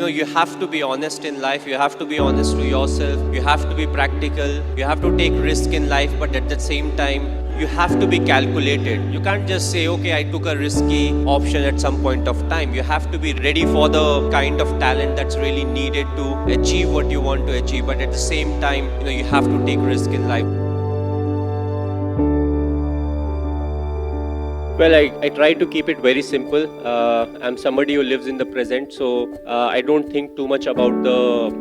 you have to be honest in life, you have to be honest to yourself, you have to be practical, you have to take risk in life, but at the same time, you have to be calculated. You can't just say, okay, I took a risky option at some point of time. You have to be ready for the kind of talent that's really needed to achieve what you want to achieve, but at the same time, you have to take risk in life. Well, I try to keep it very simple. I'm somebody who lives in the present, so I don't think too much about the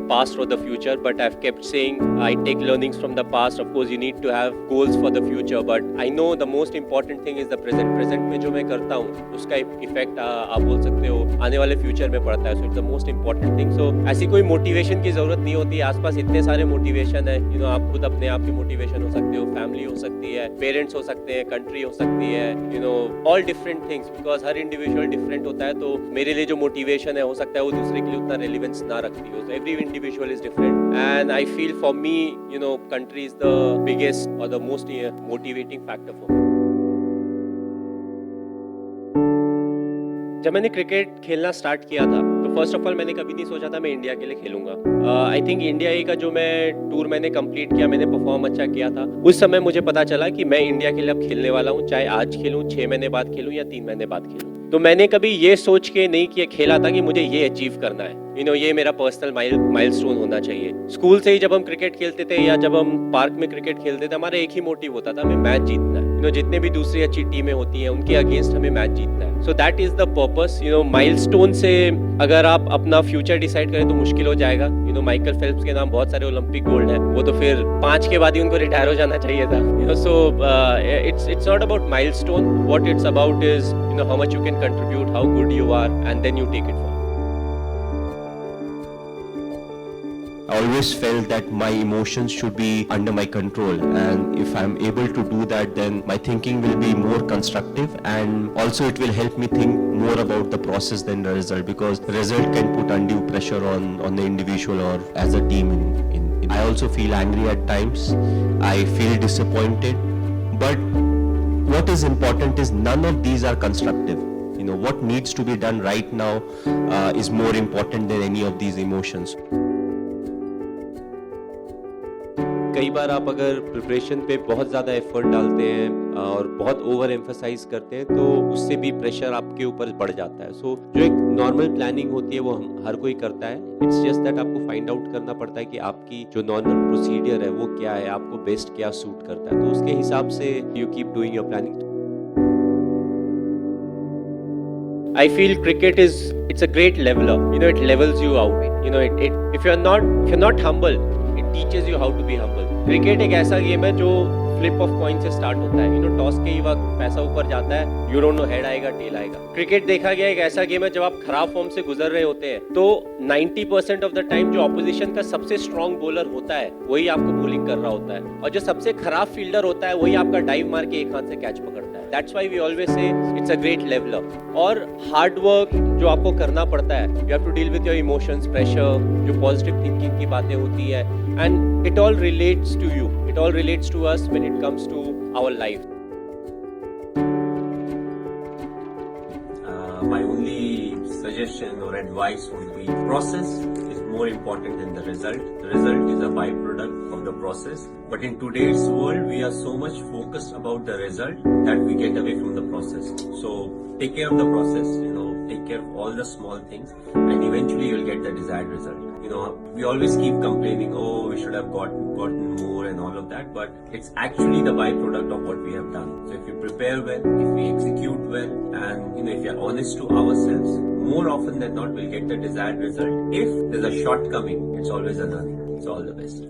past or the future, but I've kept saying I take learnings from the past. Of course, you need to have goals for the future, but I know the most important thing is the present. Present में जो मैं करता हूँ, उसका effect आप बोल सकते हो आने वाले फ्यूचर में पड़ता है. So it's the most important thing. So ऐसी कोई मोटिवेशन की जरूरत नहीं होती. आसपास इतने सारे मोटिवेशन है. आप खुद अपने आप की मोटिवेशन हो सकते हो, फैमिली हो सकती है, पेरेंट्स हो सकते हैं, कंट्री हो सकती है, all different things, because her individual different होता है. तो मेरे लिए जो मोटिवेशन है हो सकता है वो दूसरे के लिए उतना रेलिवेंस ना रखती हो. Every individual is different and I feel for me country is the biggest और the most motivating factor for me. जब मैंने क्रिकेट खेलना स्टार्ट किया था तो फर्स्ट ऑफ ऑल मैंने कभी नहीं सोचा था मैं इंडिया के लिए खेलूंगा. आई थिंक इंडिया का जो मैं टूर मैंने कंप्लीट किया, मैंने परफॉर्म अच्छा किया था, उस समय मुझे पता चला कि मैं इंडिया के लिए अब खेलने वाला हूँ. चाहे आज खेलूँ, 6 महीने बाद खेलूँ या 3 महीने बाद खेलूँ. तो मैंने कभी ये सोच के नहीं किया खेला था कि मुझे ये अचीव करना है. ये मेरा पर्सनल माइलस्टोन होना चाहिए. स्कूल से ही जब हम क्रिकेट खेलते थे या जब हम पार्क में क्रिकेट खेलते थे, हमारा एक ही मोटिव होता था, हमें मैच जीतना है. जितने भी दूसरी अच्छी टीमें होती हैं उनके अगेंस्ट हमें मैच जीतना है. So that is the purpose. Milestone से अगर आप अपना फ्यूचर डिसाइड करें तो मुश्किल हो जाएगा. माइकल फेल्प्स के नाम बहुत सारे ओलंपिक गोल्ड हैं, वो तो फिर 5 के बाद ही उनको रिटायर हो जाना चाहिए था. So it's not about milestone. What it's about is how much you can contribute, how good you are, and then you take it forward. I always felt that my emotions should be under my control, and if I'm able to do that, then my thinking will be more constructive, and also it will help me think more about the process than the result, because the result can put undue pressure on the individual or as a team. I also feel angry at times. I feel disappointed, but what is important is none of these are constructive. What needs to be done right now is more important than any of these emotions. कई बार आप अगर preparation पे बहुत ज़्यादा effort डालते हैं और बहुत ओवर एम्फसाइज करते हैं तो उससे भी प्रेशर आपके ऊपर बढ़ जाता है. सो जो एक नॉर्मल प्लानिंग होती है वो हर कोई करता है. इट्स जस्ट दैट आपको फाइंड आउट करना पड़ता है कि आपकी जो नॉर्मल प्रोसीजर है वो क्या है, आपको बेस्ट क्या सूट करता है, तो उसके हिसाब से you keep doing your planning. I feel cricket it's a great leveler. It levels you out. If you're not humble, it teaches you how to be humble. Cricket एक ऐसा गेम है जो फ्लिप ऑफ कॉइन से start होता है. Toss के ही वक्त पैसा ऊपर जाता है, यू डोंट नो हेड आएगा टेल आएगा. क्रिकेट देखा गया एक ऐसा गेम है जब आप खराब फॉर्म से गुजर रहे होते हैं तो 90% ऑफ द टाइम जो ऑपोजिशन का सबसे स्ट्रॉन्ग बॉलर होता है वही आपको बॉलिंग कर रहा होता है, और जो सबसे खराब फील्डर होता है वही आपका डाइव मार के एक हाथ से कैच पकड़ता है. That's why we always say it's a great leveller. और हार्ड वर्क जो आपको करना पड़ता है, you have to deal with your emotions, pressure, जो पॉजिटिव थिंकिंग की बातें होती है, and it all relates to you, it all relates to us when it comes to our life. My only suggestion or advice would be process is more important than the result. The result is a byproduct of the process, but in today's world we are so much focused about the result that we get away from the process. So take care of the process, take care of all the small things, and eventually you'll get the desired result. We always keep complaining, oh, we should have gotten more and all of that, but it's actually the byproduct of what we have done. So if we prepare well, if we execute well, and if we are honest to ourselves, more often than not we'll get the desired result. If there's a shortcoming, it's always a learning. So all the best.